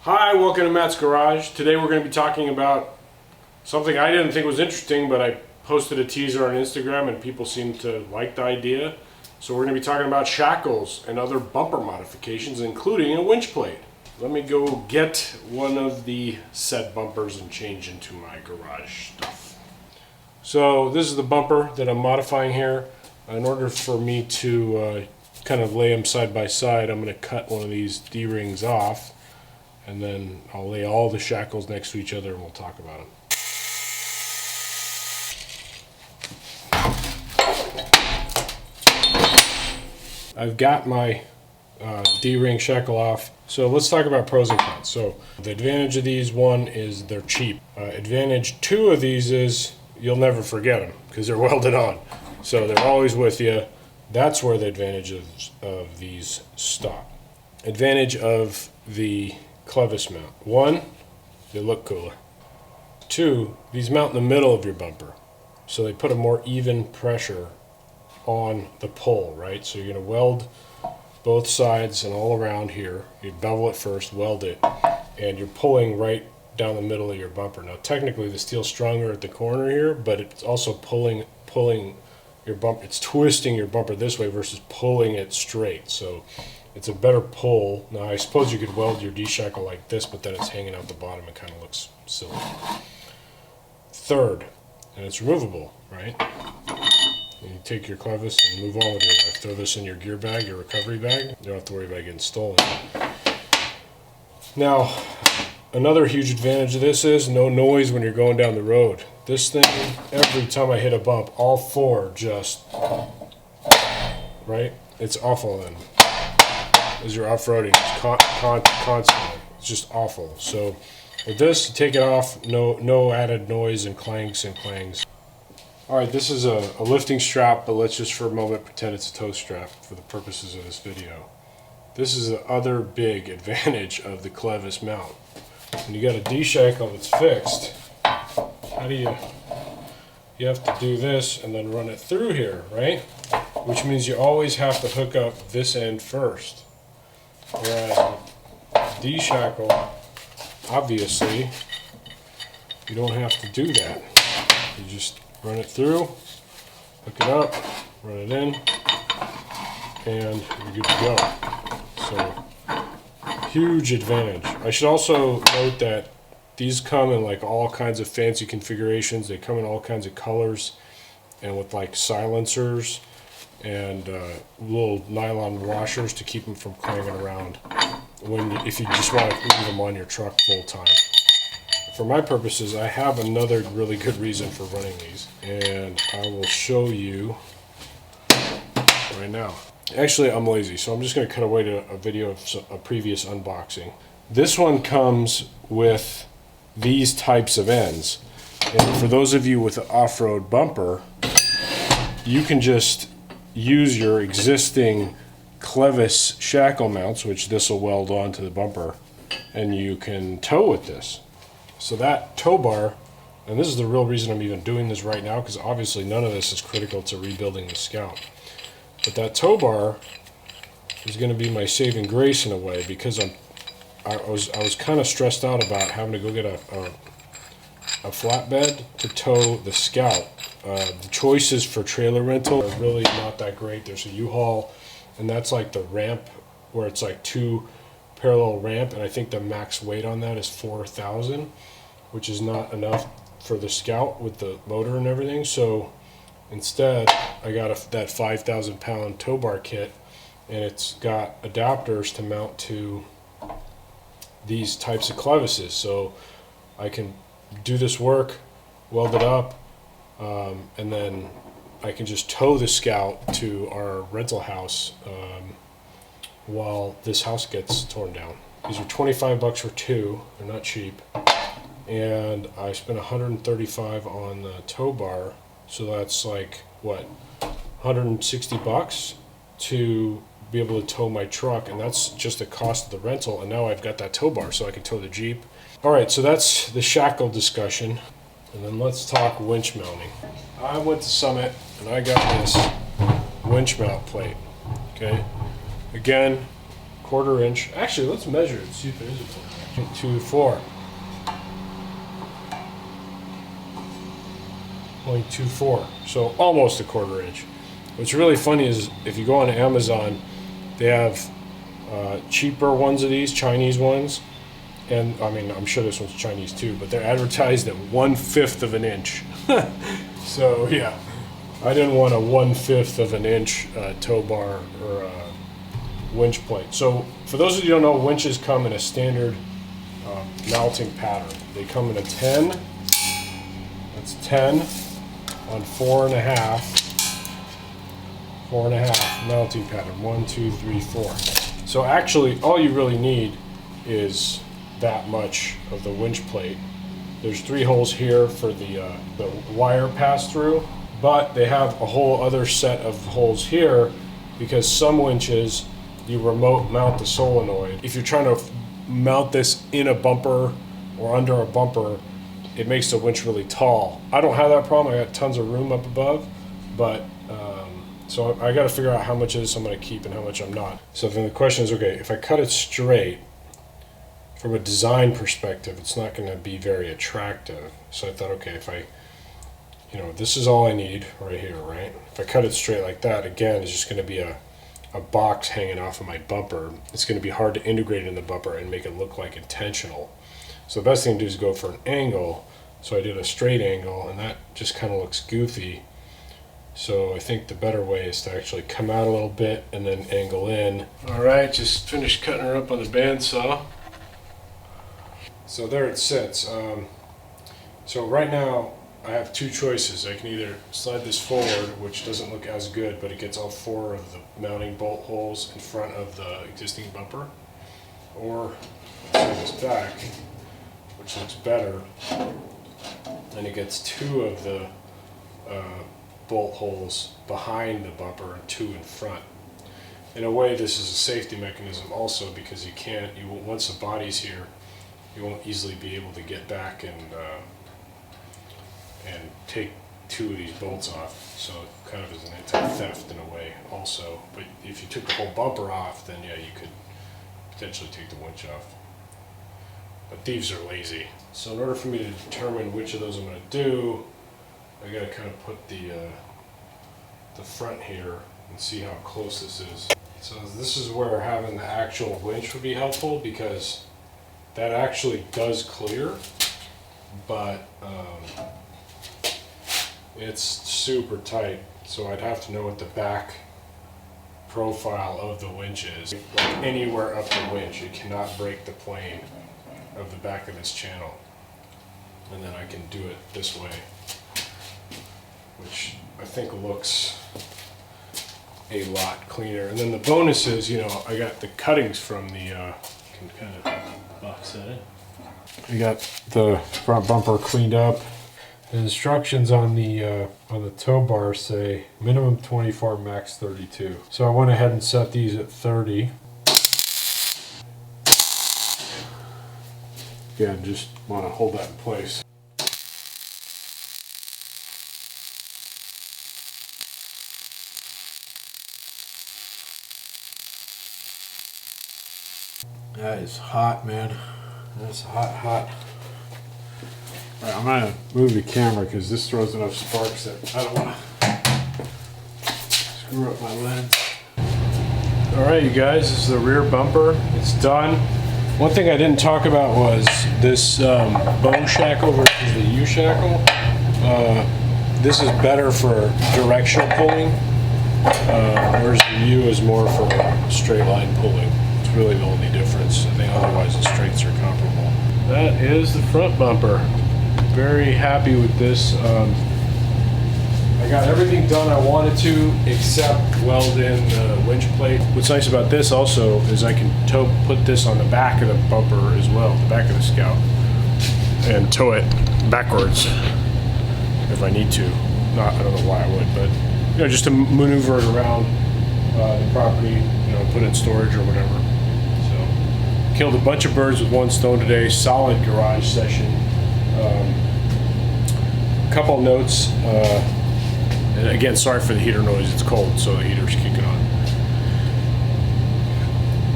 Hi, welcome to Matt's Garage. Today we're going to be talking about something I didn't think was interesting, but I posted a teaser on Instagram and people seemed to like the idea. So we're going to be talking about shackles and other bumper modifications, including a winch plate. Let me go get one of the set bumpers and change into my garage stuff. So this is the bumper that I'm modifying here. In order for me to kind of lay them side by side, I'm going to cut one of these D-rings off. And then I'll lay all the shackles next to each other and we'll talk about them. I've got my D-ring shackle off. So let's talk about pros and cons. So the advantage of these, one, is they're cheap. Advantage two of these is you'll never forget them because they're welded on. So they're always with you. That's where the advantage of these stop. Advantage of the clevis mount. One, they look cooler. Two, these mount in the middle of your bumper. So they put a more even pressure on the pole, right? So you're going to weld both sides and all around here. You bevel it first, weld it, and you're pulling right down the middle of your bumper. Now technically the steel's stronger at the corner here, but it's also pulling your bumper. It's twisting your bumper this way versus pulling it straight. So it's a better pull. Now I suppose you could weld your D-shackle like this, but then it's hanging out the bottom. It kind of looks silly. Third, and it's removable, right? And you take your clevis and move on with your life. Throw this in your gear bag, your recovery bag. You don't have to worry about getting stolen. Now, another huge advantage of this is no noise when you're going down the road. This thing, every time I hit a bump, all four just, right? It's awful then. As you're off-roading, it's constantly. It's just awful. So with this, you take it off, no added noise and clangs and clangs. All right, this is a lifting strap, but let's just for a moment pretend it's a tow strap for the purposes of this video. This is the other big advantage of the clevis mount. When you got a D-shackle that's fixed, how do you have to do this and then run it through here, right? Which means you always have to hook up this end first. Whereas D-shackle, obviously, you don't have to do that. You just run it through, hook it up, run it in, and you're good to go. So, huge advantage. I should also note that these come in like all kinds of fancy configurations. They come in all kinds of colors and with like silencers and little nylon washers to keep them from clanging around if you just want to leave them on your truck full time. For my purposes, I have another really good reason for running these, and I will show you right now. Actually, I'm lazy, so I'm just going to cut away to a video of a previous unboxing. This one comes with these types of ends, and for those of you with an off-road bumper, you can just use your existing clevis shackle mounts, which this will weld onto the bumper, and you can tow with this. So that tow bar, and this is the real reason I'm even doing this right now, because obviously none of this is critical to rebuilding the Scout. But that tow bar is going to be my saving grace in a way, because I was kind of stressed out about having to go get a flatbed to tow the Scout. The choices for trailer rental are really not that great. There's a U-Haul, and that's like the ramp where it's like two parallel ramp, and I think the max weight on that is 4,000, which is not enough for the Scout with the motor and everything. So instead, I got that 5,000 pound tow bar kit, and it's got adapters to mount to these types of clevises. So I can do this work, weld it up, and then I can just tow the Scout to our rental house while this house gets torn down. These are 25 bucks for two. They're not cheap. And I spent 135 on the tow bar, so that's like what, 160 bucks to be able to tow my truck, and that's just the cost of the rental. And now I've got that tow bar, so I can tow the Jeep. All right, so that's the shackle discussion, and then let's talk winch mounting. I went to Summit and I got this winch mount plate. Okay, again, 1/4 inch. Actually, let's measure it, see if it is a 1/4 inch. 2, 4. 0.24, so almost a 1/4 inch. What's really funny is if you go on Amazon, they have cheaper ones of these, Chinese ones, and I mean, I'm sure this one's Chinese too, but they're advertised at 1/5 of an inch. So yeah, I didn't want a 1/5 of an inch tow bar or winch plate. So for those of you who don't know, winches come in a standard mounting pattern. They come in a 10. That's 10 on 4.5. 4.5 mounting pattern. 1, 2, 3, 4. So actually, all you really need is that much of the winch plate. There's 3 holes here for the wire pass through, but they have a whole other set of holes here because some winches you remote mount the solenoid. If you're trying to mount this in a bumper or under a bumper, it makes the winch really tall. I don't have that problem. I got tons of room up above, but so I got to figure out how much of this I'm going to keep and how much I'm not. So then the question is, okay, if I cut it straight, from a design perspective, it's not going to be very attractive. So I thought, okay, if I, this is all I need right here, right? If I cut it straight like that, again, it's just going to be a box hanging off of my bumper. It's going to be hard to integrate in the bumper and make it look like intentional. So the best thing to do is go for an angle. So I did a straight angle, and that just kind of looks goofy. So I think the better way is to actually come out a little bit and then angle in. All right, just finished cutting her up on the bandsaw. So there it sits. So right now I have 2 choices. I can either slide this forward, which doesn't look as good, but it gets all 4 of the mounting bolt holes in front of the existing bumper, or slide this back, which looks better, and it gets 2 of the bolt holes behind the bumper and 2 in front. In a way, this is a safety mechanism also, because once the body's here, you won't easily be able to get back and take 2 of these bolts off. So it kind of is an anti-theft in a way also. But if you took the whole bumper off, then yeah, you could potentially take the winch off. But thieves are lazy. So in order for me to determine which of those I'm going to do, I got to kind of put the front here and see how close this is. So this is where having the actual winch would be helpful, because that actually does clear, but it's super tight. So I'd have to know what the back profile of the winch is. Like anywhere up the winch, it cannot break the plane of the back of this channel. And then I can do it this way, which I think looks a lot cleaner. And then the bonus is, I got the cuttings from the, can kind of box that in. I got the front bumper cleaned up. The instructions on the tow bar say minimum 24, max 32. So I went ahead and set these at 30. Again, just want to hold that in place. That is hot, man. That's hot, hot. All right, I'm gonna move the camera because this throws enough sparks that I don't want to screw up my lens. All right, you guys, this is the rear bumper. It's done. One thing I didn't talk about was this bone shackle versus the U shackle. This is better for directional pulling, whereas the U is more for straight line pulling. It's really the only difference. I think otherwise the straights are comparable. That is the front bumper. Very happy with this. I got everything done I wanted to except weld in the winch plate. What's nice about this also is I can put this on the back of the bumper as well, the back of the Scout, and tow it backwards if I need to. I don't know why I would, but just to maneuver it around the property, put it in storage or whatever. So killed a bunch of birds with one stone today. Solid garage session. Couple notes. And again, sorry for the heater noise. It's cold, so the heater's kicking on.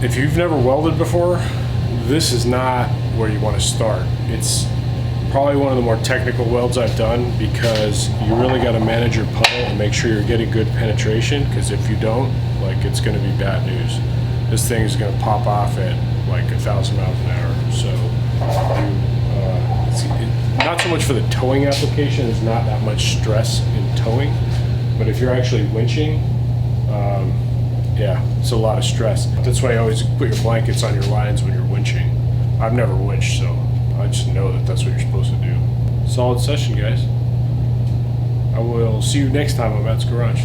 if you've never welded before, this is not where you want to start. It's probably one of the more technical welds I've done, because you really got to manage your puddle and make sure you're getting good penetration, because if you don't, like, it's going to be bad news. This thing is going to pop off at like 1,000 miles an hour. So not so much for the towing application, there's not that much stress in towing, but if you're actually winching, yeah, it's a lot of stress. That's why I always put your blankets on your lines when you're winching. I've never winched, so I just know that that's what you're supposed to do. Solid session, guys. I will see you next time on Matt's Garage.